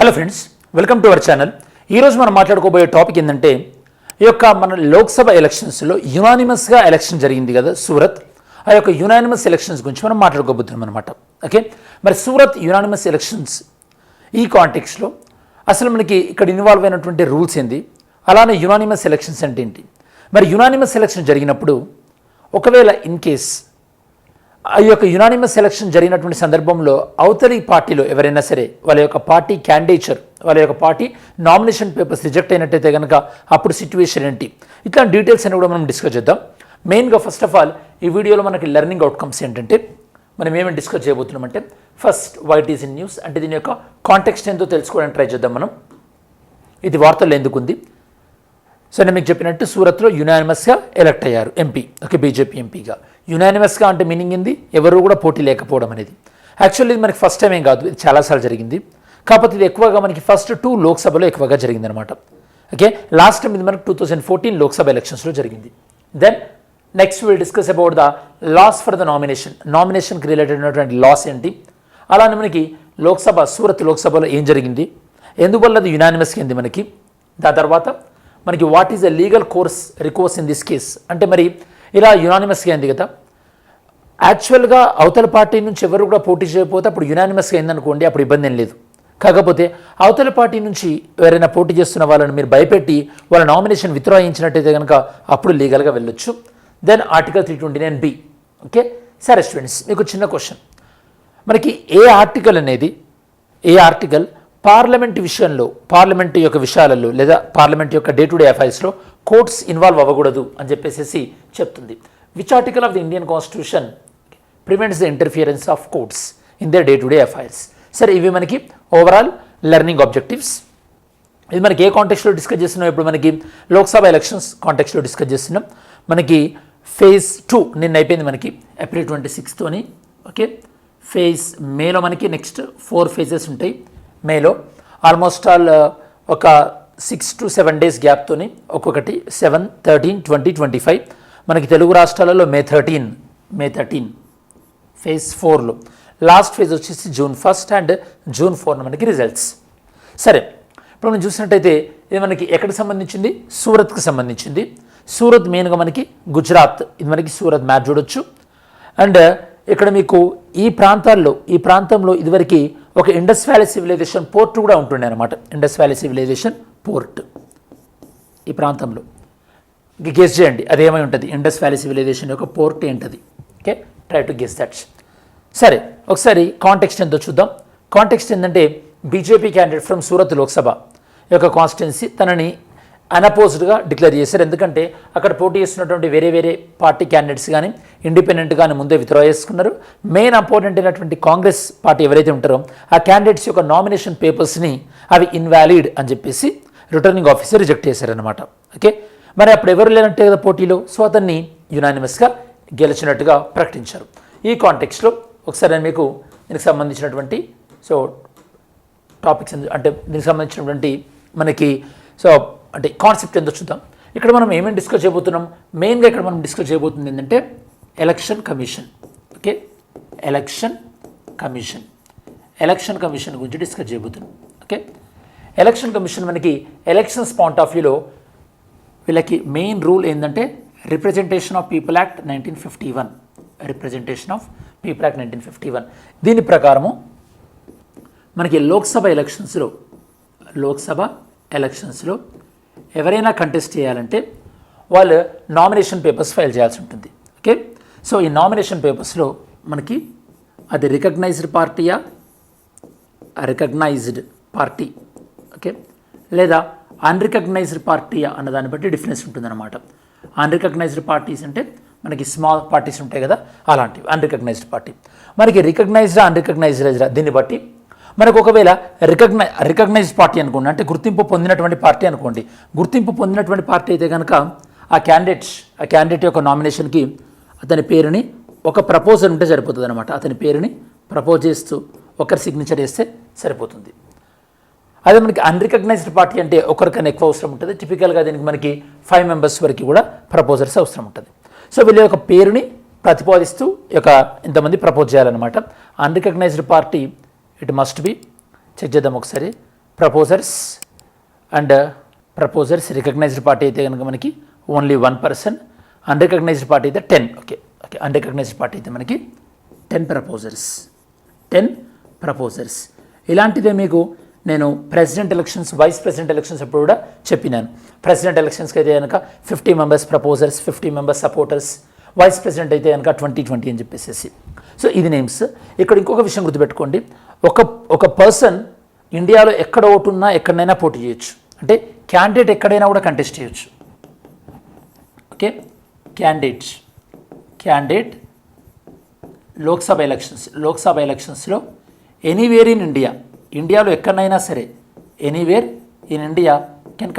Hello friends, welcome to our channel. ఈరోజు మనం మాట్లాడుకోబోయే topic ఏంటంటే ఈ యొక్క మన లోక్సభ ఎలక్షన్స్లో యునానిమస్గా ఎలక్షన్ జరిగింది కదా సూరత్. ఆ యొక్క యునానిమస్ ఎలక్షన్స్ గురించి మనం మాట్లాడుకోబోతున్నాం అనమాట. ఓకే, మరి సూరత్ యునానిమస్ ఎలక్షన్స్ ఈ కాంటెక్స్లో అసలు మనకి ఇక్కడ ఇన్వాల్వ్ అయినటువంటి రూల్స్ ఏంటి, అలానే యునానిమస్ ఎలక్షన్స్ అంటే ఏంటి, మరి యునానిమస్ ఎలక్షన్ జరిగినప్పుడు ఒకవేళ ఇన్ కేస్ ఆ యొక్క యునానిమస్ ఎలక్షన్ జరిగినటువంటి సందర్భంలో అవతలి పార్టీలో ఎవరైనా సరే వాళ్ళ యొక్క పార్టీ క్యాండిడేచర్, వాళ్ళ యొక్క పార్టీ నామినేషన్ పేపర్స్ రిజెక్ట్ అయినట్టయితే కనుక అప్పుడు సిచ్యువేషన్ ఏంటి, ఇట్లాంటి డీటెయిల్స్ అని కూడా మనం డిస్కస్ చేద్దాం. మెయిన్గా ఫస్ట్ ఆఫ్ ఆల్ ఈ వీడియోలో మనకి లెర్నింగ్ అవుట్కమ్స్ ఏంటంటే మనం ఏమేమి డిస్కస్ చేయబోతున్నామంటే first what is in news అంటే దీని యొక్క కాంటెక్స్ట్ ఏంటో తెలుసుకోవడానికి ట్రై చేద్దాం మనం. ఇది వార్తల్లో ఎందుకు ఉంది. సో నేను మీకు చెప్పినట్టు సూరత్లో యునానిమస్గా ఎలక్ట్ అయ్యారు ఎంపీ, ఓకే, బీజేపీ ఎంపీగా. యునానిమస్గా అంటే మీనింగ్ ఏంది, ఎవరు కూడా పోటీ లేకపోవడం అనేది. యాక్చువల్లీ ఇది మనకి ఫస్ట్ టైం ఏం కాదు, ఇది చాలాసార్లు జరిగింది. కాకపోతే ఇది ఎక్కువగా మనకి ఫస్ట్ 2 లోక్సభలో ఎక్కువగా జరిగిందనమాట. ఓకే, లాస్ట్ టైం ఇది మనకి 2014 లోక్సభ ఎలక్షన్స్లో జరిగింది. Then next will discuss about the laws for the నామినేషన్కి రిలేటెడ్ అయినటువంటి లాస్ ఏంటి, అలానే మనకి సూరత్ లోక్సభలో ఏం జరిగింది, ఎందువల్ల అది యునానిమస్గా అయింది మనకి. దాని తర్వాత మనకి what is the legal recourse in this case అంటే మరి ఇలా యునానిమస్గా అయింది కదా. యాక్చువల్గా అవతల పార్టీ నుంచి ఎవరు కూడా పోటీ చేయకపోతే అప్పుడు యునానిమస్గా అయిందనుకోండి, అప్పుడు ఇబ్బంది ఏం లేదు. కాకపోతే అవతల పార్టీ నుంచి ఎవరైనా పోటీ చేస్తున్న వాళ్ళని మీరు భయపెట్టి వాళ్ళ నామినేషన్ విత్డ్రా చేయించినట్టయితే కనుక అప్పుడు లీగల్గా వెళ్ళొచ్చు. Then article 329B. ఓకే, సరే స్టూడెంట్స్, మీకు చిన్న క్వశ్చన్. మనకి ఏ ఆర్టికల్ పార్లమెంట్ విషయంలో, పార్లమెంట్ యొక్క విషయాలలో లేదా పార్లమెంట్ యొక్క డే టు డే అఫైర్స్లో కోర్ట్స్ ఇన్వాల్వ్ అవ్వకూడదు అని చెప్పేసి చెప్తుంది. Which article of the Indian constitution prevents the interference of courts in the day to day affairs. సరే, ఇవి మనకి ఓవరాల్ లెర్నింగ్ ఆబ్జెక్టివ్స్. ఇది మనకి ఏ కాంటెక్స్లో డిస్కస్ చేస్తున్నాం, ఇప్పుడు మనకి లోక్సభ ఎలక్షన్స్ కాంటెక్స్లో డిస్కస్ చేస్తున్నాం. మనకి ఫేజ్ 2 నిన్న అయిపోయింది మనకి ఏప్రిల్ 26తోని. ఓకే, ఫేజ్ మేలో మనకి నెక్స్ట్ 4 ఫేజెస్ ఉంటాయి. మేలో ఆల్మోస్ట్ ఆల్ ఒక 6 to 7 days గ్యాప్తోని ఒక్కొక్కటి 7, 13, 20, 25 మనకి తెలుగు రాష్ట్రాలలో మే 13 ఫేజ్ 4లో. లాస్ట్ ఫేజ్ వచ్చేసి June 1st అండ్ June 4 మనకి రిజల్ట్స్. సరే, ఇప్పుడు మనం చూసినట్టయితే ఇది మనకి ఎక్కడికి సంబంధించింది, సూరత్కి సంబంధించింది. సూరత్ మెయిన్గా మనకి గుజరాత్, ఇది మనకి సూరత్ మ్యాప్ చూడొచ్చు. అండ్ ఇక్కడ మీకు ఈ ప్రాంతంలో ఇదివరకు ఒక ఇండస్ వ్యాలీ సివిలైజేషన్ పోర్ట్ కూడా ఉంటుండే అనమాట. ఇండస్ వ్యాలీ సివిలైజేషన్ పోర్ట్ ఈ ప్రాంతంలో గెస్ చేయండి అదేమై ఉంటుంది, ఇండస్ వ్యాలీ సివిలైజేషన్ యొక్క పోర్ట్ ఏంటది. Okay, try to guess that. సరే, ఒకసారి కాంటెక్స్ట్ ఎంతో చూద్దాం. కాంటెక్స్ట్ ఏంటంటే BJP candidate from Surat Lok Sabha యొక్క కాన్స్టిట్యున్సీ తనని అన్అపోజ్డ్గా డిక్లేర్ చేశారు. ఎందుకంటే అక్కడ పోటీ చేస్తున్నటువంటి వేరే పార్టీ క్యాండిడేట్స్ కానీ ఇండిపెండెంట్ కానీ ముందే విత్డ్రా చేసుకున్నారు. మెయిన్ అపోనెంట్ అయినటువంటి కాంగ్రెస్ పార్టీ ఎవరైతే ఉంటారో ఆ క్యాండిడేట్స్ యొక్క నామినేషన్ పేపర్స్ని అవి ఇన్వాలిడ్ అని చెప్పేసి రిటర్నింగ్ ఆఫీసర్ రిజెక్ట్ చేశారనమాట. ఓకే, మరి అప్పుడు ఎవరు లేనట్టే కదా పోటీలో, సో అతన్ని యునానిమస్గా గెలిచినట్టుగా ప్రకటించారు. ఈ కాంటెక్స్ట్లో ఒకసారి నేను మీకు దీనికి సంబంధించినటువంటి టాపిక్స్ అంటే దీనికి సంబంధించినటువంటి మనకి అంటే కాన్సెప్ట్ ఎంతో చూద్దాం. ఇక్కడ మనం ఏమేమి డిస్కస్ చేయబోతున్నాం, మెయిన్గా ఇక్కడ మనం డిస్కస్ చేయబోతుంది ఏంటంటే election commission. Okay, election commission గురించి డిస్కస్ చేయబోతున్నాం. ఓకే, ఎలక్షన్ కమిషన్ మనకి ఎలక్షన్స్ పాయింట్ ఆఫ్ వ్యూలో వీళ్ళకి మెయిన్ రూల్ ఏంటంటే రిప్రజెంటేషన్ ఆఫ్ పీపుల్ యాక్ట్ 1951. దీని ప్రకారము మనకి లోక్సభ ఎలక్షన్స్లో ఎవరైనా కంటెస్ట్ చేయాలంటే వాళ్ళు నామినేషన్ పేపర్స్ ఫైల్ చేయాల్సి ఉంటుంది. ఓకే, సో ఈ నామినేషన్ పేపర్స్లో మనకి అది రికగ్నైజ్డ్ పార్టీ ఓకే లేదా అన్రికగ్నైజ్డ్ పార్టీయా అన్న దాన్ని బట్టి డిఫరెన్స్ ఉంటుందన్నమాట. అన్రికగ్నైజ్డ్ పార్టీస్ అంటే మనకి స్మాల్ పార్టీస్ ఉంటాయి కదా, అలాంటివి అన్రికగ్నైజ్డ్ పార్టీ. మనకి అన్రికగ్నైజ్డ్ దీన్ని బట్టి మనకు ఒకవేళ రికగ్నైజ్డ్ పార్టీ అనుకోండి, అంటే గుర్తింపు పొందినటువంటి పార్టీ అనుకోండి. గుర్తింపు పొందినటువంటి పార్టీ అయితే కనుక ఆ క్యాండిడేట్ యొక్క నామినేషన్కి అతని పేరుని ఒక ప్రపోజల్ ఉంటే సరిపోతుంది అనమాట. అతని పేరుని ప్రపోజ్ చేస్తూ ఒకరి సిగ్నేచర్ వేస్తే సరిపోతుంది. అదే మనకి అన్రికగ్నైజ్డ్ పార్టీ అంటే ఒకరికన్నా ఎక్కువ అవసరం ఉంటుంది. టిపికల్గా దీనికి మనకి 5 members వరకు కూడా ప్రపోజల్స్ అవసరం ఉంటుంది. సో వీళ్ళ యొక్క పేరుని ప్రతిపాదిస్తూ ఇంతమంది ప్రపోజ్ చేయాలన్నమాట. Unrecognised party it must be check చేద్దాం ఒకసారి. Proposers and proposers recognised party అయితే కనుక మనకి ఓన్లీ 1 పర్సన్, అన్రికగ్నైజ్డ్ పార్టీ అయితే 10. ఓకే, అన్రికగ్నైజ్డ్ పార్టీ అయితే మనకి 10 ప్రపోజర్స్. ఇలాంటిదే మీకు నేను president elections, vice president elections అప్పుడు కూడా చెప్పినాను. ప్రెసిడెంట్ ఎలక్షన్స్కి అయితే కనుక 50 members proposers, 50 members supporters, vice president అయితే కనుక 20 అని చెప్పేసి. సో ఇది నేమ్స్. ఇక్కడ ఇంకొక విషయం గుర్తుపెట్టుకోండి, ఒక పర్సన్ ఇండియాలో ఎక్కడ ఓటు ఉన్నా ఎక్కడైనా పోటీ చేయొచ్చు. అంటే క్యాండిడేట్ ఎక్కడైనా కూడా కంటెస్ట్ చేయొచ్చు. ఓకే, క్యాండిడేట్ లోక్సభ ఎలక్షన్స్లో ఎనీవేర్ ఇన్ ఇండియాలో ఎక్కడైనా సరే, anywhere in India can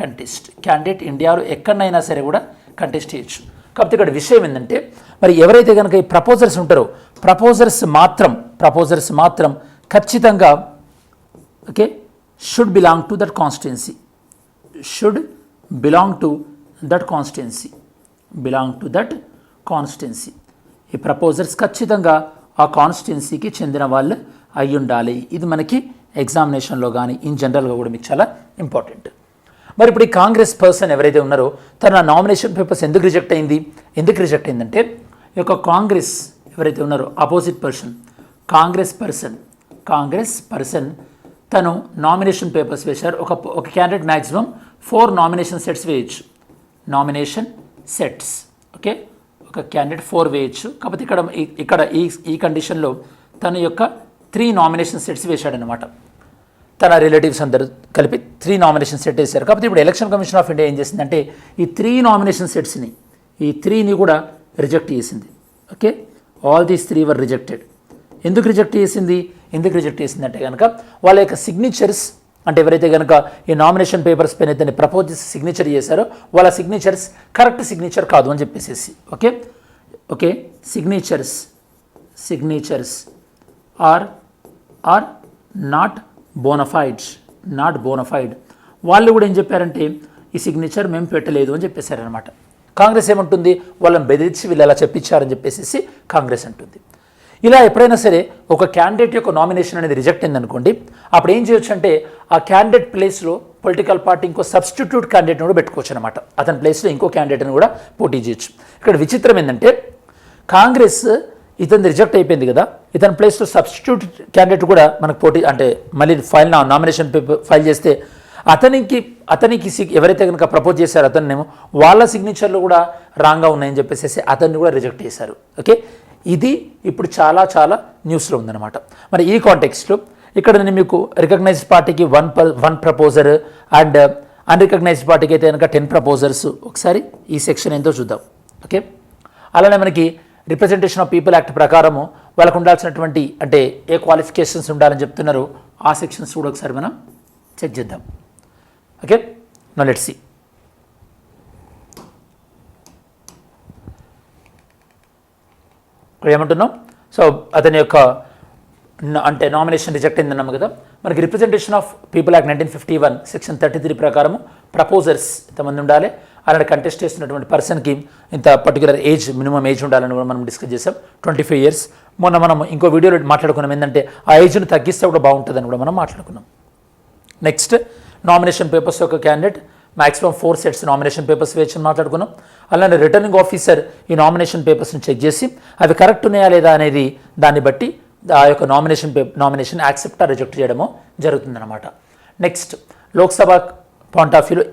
contest. Candidate ఇండియాలో ఎక్కడైనా సరే కూడా కంటెస్ట్ చేయొచ్చు. కాబట్టి ఇక్కడ విషయం ఏంటంటే, మరి ఎవరైతే కనుక ఈ ప్రపోజర్స్ ఉంటారో ప్రపోజర్స్ మాత్రం ఖచ్చితంగా okay should belong to that constituency. ఈ ప్రపోజర్స్ ఖచ్చితంగా ఆ కాన్స్టిట్యున్సీకి చెందిన వాళ్ళు అయి ఉండాలి. ఇది మనకి ఎగ్జామినేషన్లో కానీ ఇన్ జనరల్గా కూడా మీకు చాలా ఇంపార్టెంట్. మరి ఇప్పుడు ఈ కాంగ్రెస్ పర్సన్ ఎవరైతే ఉన్నారో తన నామినేషన్ పేపర్స్ ఎందుకు రిజెక్ట్ అయిందంటే, ఈ యొక్క కాంగ్రెస్ ఎవరైతే ఉన్నారో అపోజిట్ పర్సన్ కాంగ్రెస్ పర్సన్ తను నామినేషన్ పేపర్స్ వేశారు. ఒక క్యాండిడేట్ మ్యాక్సిమం 4 నామినేషన్ సెట్స్ వేయచ్చు. ఓకే, ఒక క్యాండిడేట్ 4 వేయచ్చు. కాకపోతే ఇక్కడ ఈ కండిషన్లో తన యొక్క 3 నామినేషన్ సెట్స్ వేశాడనమాట. తన రిలేటివ్స్ అందరూ కలిపి 3 నామినేషన్ సెట్ వేశారు. కాబట్టి ఇప్పుడు ఎలక్షన్ కమిషన్ ఆఫ్ ఇండియా ఏం చేసిందంటే ఈ 3 నామినేషన్ సెట్స్ని, ఈ 3ని కూడా రిజెక్ట్ చేసింది. Okay, all these 3 were rejected. ఎందుకు రిజెక్ట్ చేసిందంటే కనుక వాళ్ళ యొక్క సిగ్నేచర్స్, అంటే ఎవరైతే కనుక ఈ నామినేషన్ పేపర్స్ పైన అయితే ప్రపోజ్ చేసి సిగ్నేచర్ చేశారో వాళ్ళ సిగ్నేచర్స్ కరెక్ట్ సిగ్నేచర్ కాదు అని చెప్పేసి. Okay signatures are not bona fide. వాళ్ళు కూడా ఏం చెప్పారంటే ఈ సిగ్నేచర్ మేము పెట్టలేదు అని చెప్పేశారనమాట. కాంగ్రెస్ ఏమంటుంది, వాళ్ళని బెదిరించి వీళ్ళు ఎలా చెప్పించారని చెప్పేసి కాంగ్రెస్ అంటుంది. ఇలా ఎప్పుడైనా సరే ఒక క్యాండిడేట్ యొక్క నామినేషన్ అనేది రిజెక్ట్ అయిందనుకోండి, అప్పుడు ఏం చేయొచ్చు అంటే ఆ క్యాండిడేట్ ప్లేస్లో పొలిటికల్ పార్టీ ఇంకో సబ్స్టిట్యూట్ క్యాండిడేట్ని కూడా పెట్టుకోవచ్చు అనమాట. అతని ప్లేస్లో ఇంకో క్యాండిడేట్ని కూడా పోటీ చేయొచ్చు. ఇక్కడ విచిత్రం ఏంటంటే కాంగ్రెస్ ఇతను రిజెక్ట్ అయిపోయింది కదా, ఇతని ప్లేస్లో సబ్స్టిట్యూట్ క్యాండిడేట్ కూడా మనకు పోటీ, అంటే మళ్ళీ నామినేషన్ పేపర్ ఫైల్ చేస్తే అతనికి ఎవరైతే కనుక ప్రపోజ్ చేశారో అతన్నేమో వాళ్ళ సిగ్నేచర్లు కూడా రాంగ్గా ఉన్నాయని చెప్పేసి అతన్ని కూడా రిజెక్ట్ చేశారు. ఓకే, ఇది ఇప్పుడు చాలా న్యూస్లో ఉందన్నమాట. మరి ఈ కాంటెక్స్ట్లో ఇక్కడ నేను మీకు రికగ్నైజ్డ్ పార్టీకి 1 ప్రపోజర్ అండ్ అన్రికగ్నైజ్డ్ పార్టీకి అయితే కనుక 10 ప్రపోజర్స్. ఒకసారి ఈ సెక్షన్ ఏంటో చూద్దాం. ఓకే, అలానే మనకి రిప్రజెంటేషన్ ఆఫ్ పీపుల్ యాక్ట్ ప్రకారము వాళ్ళకు ఉండాల్సినటువంటి అంటే ఏ క్వాలిఫికేషన్స్ ఉండాలని చెప్తున్నారు ఆ సెక్షన్స్ కూడా ఒకసారి మనం చెక్ చేద్దాం. Okay, now let's see. ఇక్కడ ఏమంటున్నాం, సో అతని యొక్క అంటే నామినేషన్ రిజెక్ట్ అయిందన్నాము కదా. మనకి representation of people act 1951 section 33 ప్రకారము ప్రపోజర్స్ ఇంతమంది ఉండాలి. అలాంటి కంటెస్ట్ చేస్తున్నటువంటి పర్సన్కి ఇంత పర్టికులర్ ఏజ్, మినిమం ఏజ్ ఉండాలని కూడా మనం డిస్కస్ చేసాం, 25 years. మొన్న మనం ఇంకో వీడియోలో మాట్లాడుకున్నాం ఏంటంటే ఆ ఏజ్ను తగ్గిస్తే కూడా బాగుంటుందని కూడా మనం మాట్లాడుకున్నాం. నెక్స్ట్ నామినేషన్ పేపర్స్ యొక్క candidate maximum 4 sets nomination papers వేయచ్చని మాట్లాడుకున్నాం. అలానే రిటర్నింగ్ ఆఫీసర్ ఈ నామినేషన్ పేపర్స్ని చెక్ చేసి అవి కరెక్ట్ ఉన్నాయా లేదా అనేది దాన్ని బట్టి ఆ యొక్క నామినేషన్ యాక్సెప్ట్ రిజెక్ట్ చేయడమో జరుగుతుందన్నమాట. నెక్స్ట్ లోక్సభ పాయింట్ ఆఫ్ వ్యూలో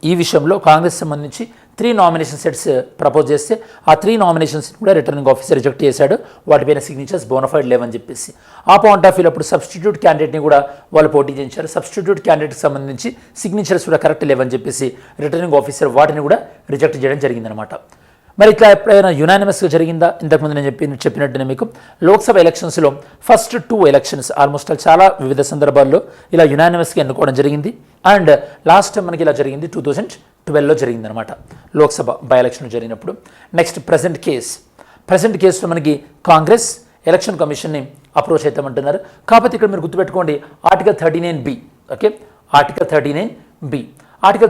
ఈ విషయంలో కాంగ్రెస్ సంబంధించి 3 నామినేషన్ సెట్స్ ప్రపోజ్ చేస్తే ఆ 3 నామినేషన్స్ కూడా రిటర్నింగ్ ఆఫీసర్ రిజెక్ట్ చేశాడు, వాటిపైన సిగ్నేచర్స్ బోనఫైడ్ లేవని చెప్పేసి. ఆ పాయింట్ ఆఫ్ వ్యూలో అప్పుడు సబ్స్టిట్యూట్ క్యాండిడేట్ని కూడా వాళ్ళు పోటీ చేయించారు. సబ్స్టిట్యూట్ క్యాండిడేట్కి సంబంధించి సిగ్నేచర్స్ కూడా కరెక్ట్ లేవని చెప్పేసి రిటర్నింగ్ ఆఫీసర్ వాటిని కూడా రిజెక్ట్ చేయడం జరిగిందనమాట. మరి ఇట్లా ఎప్పుడైనా యునానిమస్గా జరిగిందా? ఇంతకుముందు నేను చెప్పినట్టునే మీకు లోక్సభ ఎలక్షన్స్లో ఫస్ట్ 2 ఎలక్షన్స్ ఆల్మోస్ట్ చాలా వివిధ సందర్భాల్లో ఇలా యునానిమస్గా ఎన్నుకోవడం జరిగింది. అండ్ లాస్ట్ టైం మనకి ఇలా జరిగింది 2012లో జరిగిందనమాట, లోక్సభ బై ఎలక్షన్ జరిగినప్పుడు. నెక్స్ట్ ప్రజెంట్ కేసులో మనకి కాంగ్రెస్ ఎలక్షన్ కమిషన్ని అప్రోచ్ అవుతామంటున్నారు. కాకపోతే ఇక్కడ మీరు గుర్తుపెట్టుకోండి article 39B. Okay, article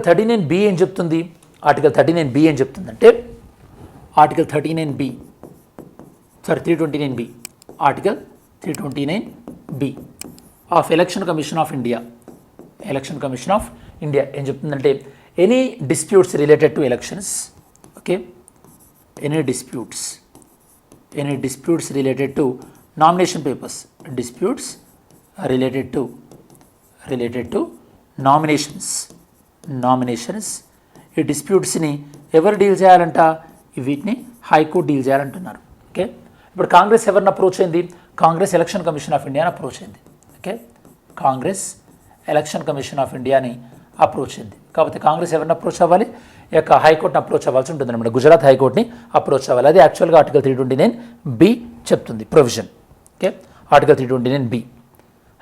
39B ఏం చెప్తుంది? ఆర్టికల్ 39B ఏం చెప్తుందంటే article 329B. Article 329 B of election commission of India. Election commission of India ఏం చెప్తుందంటే any disputes related to elections, okay, any disputes related to nomination papers, disputes related to nominations. ఈ డిస్ప్యూట్స్ని ఎవరు deal చేయాలంట? వీటిని high court deal చేయాలంటున్నారు. Okay, ఇప్పుడు కాంగ్రెస్ ఎవరిని approach అయింది? కాంగ్రెస్ ఎలక్షన్ కమిషన్ ఆఫ్ ఇండియాని అప్రోచ్ అయింది. Okay, Congress election commission of ఇండియాని అప్రోచ్ అయింది. కాకపోతే కాంగ్రెస్ ఎవరిని అప్రోచ్ అవ్వాలి? ఈ యొక్క హైకోర్టుని అప్రోచ్ అవ్వాల్సి ఉంటుంది అనమాట. గుజరాత్ హైకోర్టుని అప్రోచ్ అవ్వాలి. అది యాక్చువల్గా ఆర్టికల్ 329B చెప్తుంది provision. Okay, article 329B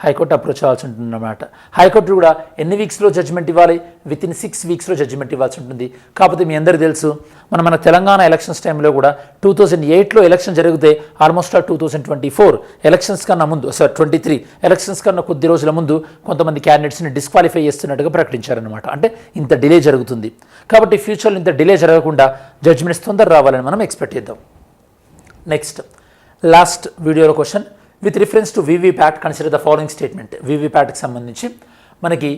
high court approach అవ్వాల్సి ఉంటుంది అన్నమాట. హైకోర్టు కూడా ఎన్ని వీక్స్లో జడ్జ్మెంట్ ఇవ్వాలి? విత్ ఇన్ 6 వీక్స్లో జడ్జ్మెంట్ ఇవ్వాల్సి ఉంటుంది. కాకపోతే మీ అందరికీ తెలుసు మన తెలంగాణ ఎలక్షన్స్ టైంలో కూడా 2008లో ఎలక్షన్ జరిగితే ఆల్మోస్ట్ 2024 ఎలక్షన్స్ కన్నా ముందు 23 ఎలక్షన్స్ కన్నా కొద్ది రోజుల ముందు కొంతమంది క్యాండిడేట్స్ని డిస్క్వాలిఫై చేస్తున్నట్టుగా ప్రకటించారనమాట. అంటే ఇంత డిలే జరుగుతుంది. కాబట్టి ఫ్యూచర్లో ఇంత డిలే జరగకుండా జడ్జ్మెంట్స్ తొందర రావాలని మనం ఎక్స్పెక్ట్ చేద్దాం. నెక్స్ట్ లాస్ట్ వీడియోలో question with reference to VVPAT consider the following statement. వీవీప్యాట్కి సంబంధించి మనకి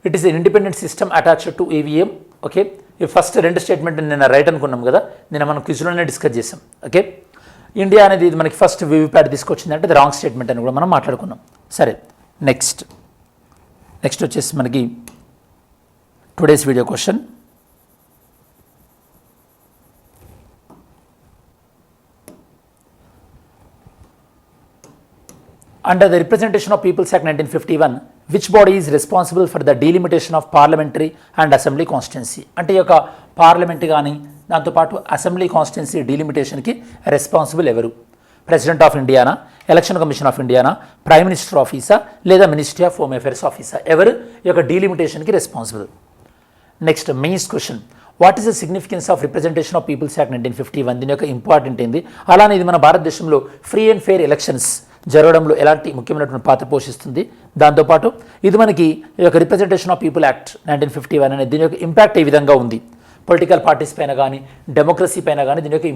it is an independent system attached to EVM. Okay, ఈ ఫస్ట్ 2 స్టేట్మెంట్ నిన్న రైట్ అనుకున్నాం కదా, నిన్న మనం క్విజ్లోనే డిస్కస్ చేసాం. ఓకే, ఇండియా అనేది ఇది మనకి ఫస్ట్ వీవీప్యాట్ తీసుకొచ్చిందంటే అది రాంగ్ స్టేట్మెంట్ అని కూడా మనం మాట్లాడుకున్నాం. సరే, నెక్స్ట్ వచ్చేసి మనకి today's video question. Under the Representation of Peoples Act 1951, which body is responsible for the delimitation of parliamentary and assembly constituency? అంటే ఈ యొక్క పార్లమెంట్ కానీ దాంతోపాటు అసెంబ్లీ కాన్స్టిట్యున్సీ డీలిమిటేషన్కి రెస్పాన్సిబుల్ ఎవరు? ప్రెసిడెంట్ ఆఫ్ ఇండియానా, ఎలక్షన్ కమిషన్ ఆఫ్ ఇండియానా, ప్రైమ్ మినిస్టర్ ఆఫీసా లేదా మినిస్ట్రీ ఆఫ్ హోమ్ అఫేర్స్ ఆఫీసా? ఎవరు ఈ యొక్క డీలిమిటేషన్కి responsible? Next mains question, what is the significance of representation of peoples act 1951? దీని యొక్క ఇంపార్టెంట్ ఏంది? అలానే ఇది మన భారతదేశంలో ఫ్రీ అండ్ ఫెయిర్ ఎలక్షన్స్ జరగడంలో ఎలాంటి ముఖ్యమైనటువంటి పాత్ర పోషిస్తుంది? దాంతోపాటు ఇది మనకి ఈ యొక్క రిప్రజెంటేషన్ ఆఫ్ పీపుల్ యాక్ట్ 1951 అనేది దీని యొక్క ఇంపాక్ట్ ఏ విధంగా ఉంది? పొలిటికల్ పార్టీస్ పైన కానీ డెమోక్రసీ పైన కానీ దీని యొక్క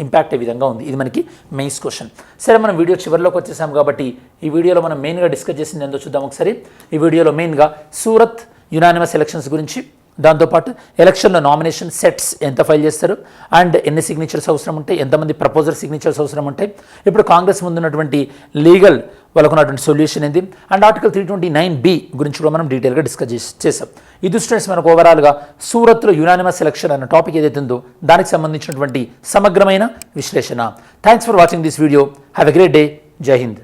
ఇంపాక్ట్ ఏ విధంగా ఉంది? ఇది మనకి మెయిన్స్ క్వశ్చన్. సరే, మనం వీడియో చివరిలోకి వచ్చేసాం కాబట్టి ఈ వీడియోలో మనం మెయిన్గా డిస్కస్ చేసింది ఏందో చూద్దాం ఒకసారి. ఈ వీడియోలో మెయిన్గా సూరత్ యునానిమస్ ఎలక్షన్స్ గురించి, దాంతోపాటు ఎలక్షన్లో నామినేషన్ సెట్స్ ఎంత ఫైల్ చేస్తారు అండ్ ఎన్ని సిగ్నేచర్స్ అవసరం ఉంటాయి, ఎంతమంది ప్రపోజర్ సిగ్నేచర్స్ అవసరం ఉంటాయి, ఇప్పుడు కాంగ్రెస్ ముందున్నటువంటి లీగల్ వాళ్ళకున్నటువంటి సొల్యూషన్ ఏంది, అండ్ ఆర్టికల్ 329B గురించి కూడా మనం డీటెయిల్గా డిస్కస్ చేసాం. ఇది స్టూడెంట్స్ మనకు ఓవరాల్గా సూరత్లో యునానిమస్ ఎలక్షన్ అన్న టాపిక్ ఏదైతే ఉందో దానికి సంబంధించినటువంటి సమగ్రమైన విశ్లేషణ. Thanks for watching this video. Have a great day. జై హింద్.